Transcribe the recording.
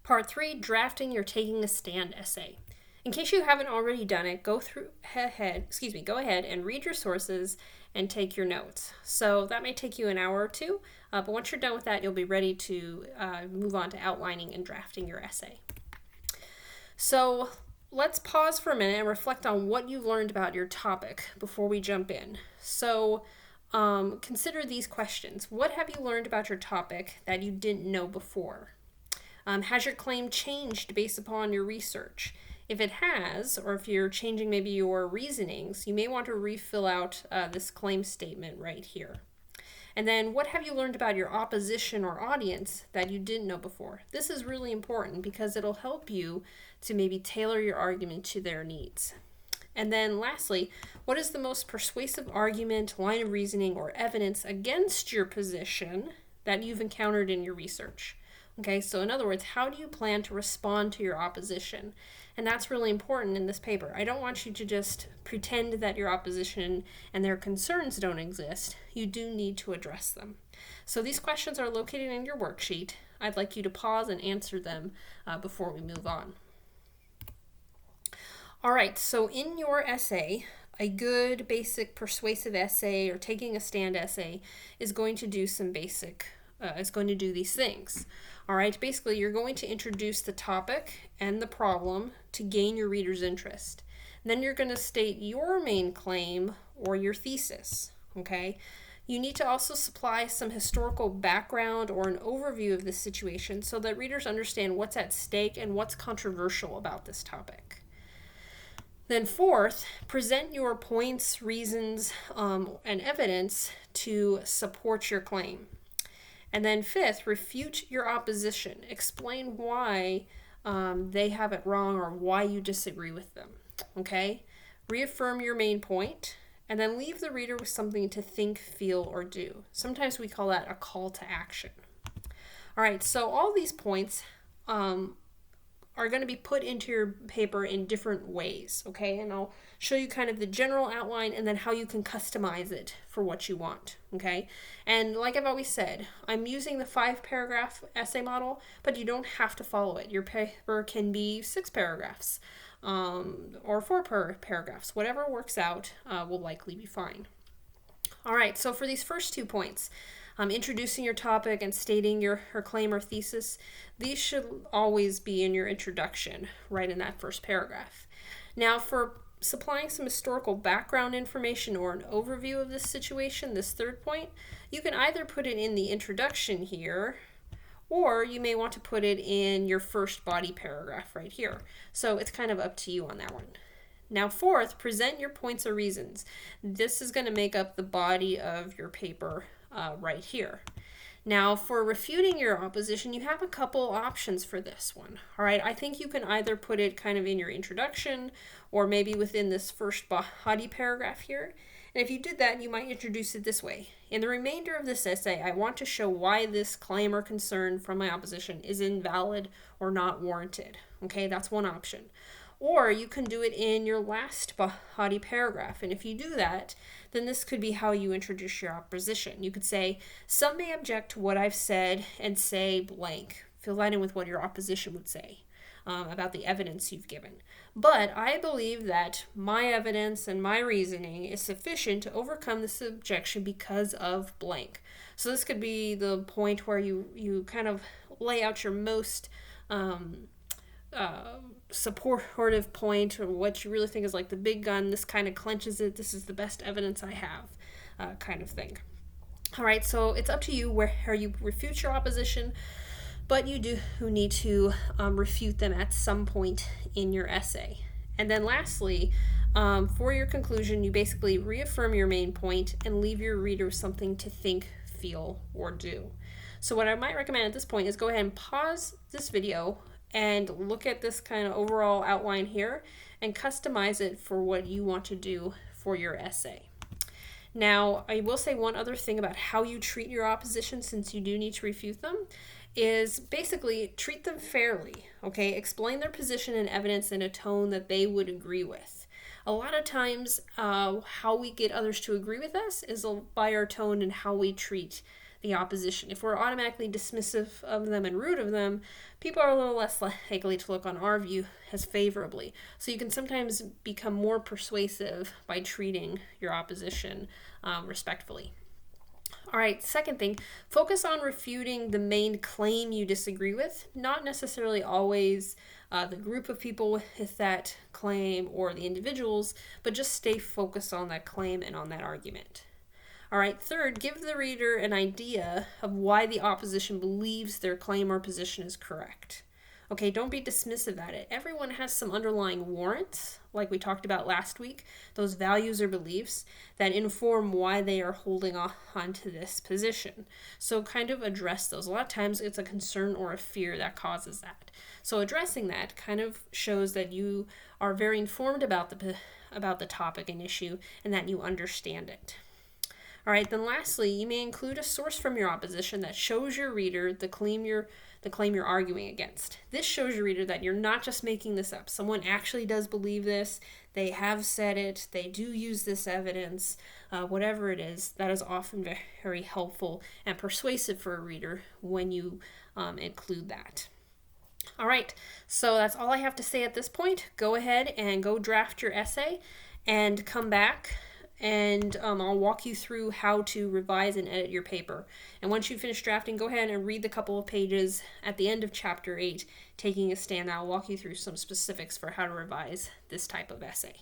Part 3, drafting your taking a stand essay. In case you haven't already done it, go ahead and read your sources and take your notes. So that may take you an hour or two, but once you're done with that, you'll be ready to move on to outlining and drafting your essay. So let's pause for a minute and reflect on what you've learned about your topic before we jump in. So consider these questions. What have you learned about your topic that you didn't know before? Has your claim changed based upon your research? If it has, or if you're changing maybe your reasonings, you may want to refill out this claim statement right here. And then what have you learned about your opposition or audience that you didn't know before? This is really important because it'll help you to maybe tailor your argument to their needs. And then lastly, what is the most persuasive argument, line of reasoning, or evidence against your position that you've encountered in your research? Okay, so in other words, how do you plan to respond to your opposition? And that's really important in this paper. I don't want you to just pretend that your opposition and their concerns don't exist. You do need to address them. So these questions are located in your worksheet. I'd like you to pause and answer them before we move on. All right, so in your essay, a good basic persuasive essay or taking a stand essay is going to do some is going to do these things. All right, basically you're going to introduce the topic and the problem to gain your reader's interest. And then you're going to state your main claim or your thesis, okay? You need to also supply some historical background or an overview of this situation so that readers understand what's at stake and what's controversial about this topic. Then fourth, present your points, reasons, and evidence to support your claim. And then fifth, refute your opposition. Explain why they have it wrong or why you disagree with them, okay? Reaffirm your main point, and then leave the reader with something to think, feel, or do. Sometimes we call that a call to action. All right, so all these points are going to be put into your paper in different ways, okay? And I'll show you kind of the general outline and then how you can customize it for what you want, okay? And like I've always said, I'm using the 5-paragraph essay model, but you don't have to follow it. Your paper can be 6 paragraphs or 4 paragraphs. Whatever works out will likely be fine. All right, so for these first 2 points, introducing your topic and stating your claim or thesis, these should always be in your introduction, right in that first paragraph. Now, for supplying some historical background information or an overview of this situation, this third point, you can either put it in the introduction here, or you may want to put it in your first body paragraph right here. So it's kind of up to you on that one. Now, fourth, present your points or reasons. This is going to make up the body of your paper right here. Now, for refuting your opposition, you have a couple options for this one. All right, I think you can either put it kind of in your introduction or maybe within this first body paragraph here. And if you did that, you might introduce it this way. In the remainder of this essay, I want to show why this claim or concern from my opposition is invalid or not warranted. Okay, that's one option. Or you can do it in your last body paragraph. And if you do that, then this could be how you introduce your opposition. You could say, some may object to what I've said and say blank. Fill that in with what your opposition would say about the evidence you've given. But I believe that my evidence and my reasoning is sufficient to overcome this objection because of blank. So this could be the point where you kind of lay out your most supportive point, or what you really think is like the big gun. This kind of clenches it. This is the best evidence I have, kind of thing. All right, so it's up to you where you refute your opposition, but you do need to refute them at some point in your essay. And then lastly, for your conclusion, you basically reaffirm your main point and leave your reader something to think, feel, or do. So what I might recommend at this point is go ahead and pause this video and look at this kind of overall outline here and customize it for what you want to do for your essay. Now, I will say one other thing about how you treat your opposition, since you do need to refute them, is basically treat them fairly, okay? Explain their position and evidence in a tone that they would agree with. A lot of times, how we get others to agree with us is by our tone and how we treat the opposition. If we're automatically dismissive of them and rude of them, people are a little less likely to look on our view as favorably. So you can sometimes become more persuasive by treating your opposition respectfully. All right, second thing, focus on refuting the main claim you disagree with, not necessarily always the group of people with that claim or the individuals, but just stay focused on that claim and on that argument. All right, third, give the reader an idea of why the opposition believes their claim or position is correct. Okay, don't be dismissive at it. Everyone has some underlying warrants, like we talked about last week, those values or beliefs that inform why they are holding on to this position. So kind of address those. A lot of times it's a concern or a fear that causes that. So addressing that kind of shows that you are very informed about the topic and issue and that you understand it. All right, then lastly, you may include a source from your opposition that shows your reader the claim you're arguing against. This shows your reader that you're not just making this up. Someone actually does believe this. They have said it. They do use this evidence. Whatever it is, that is often very helpful and persuasive for a reader when you include that. All right, so that's all I have to say at this point. Go ahead and go draft your essay and come back, and I'll walk you through how to revise and edit your paper. And once you finish drafting, go ahead and read the couple of pages at the end of Chapter 8, Taking a Stand. I'll walk you through some specifics for how to revise this type of essay.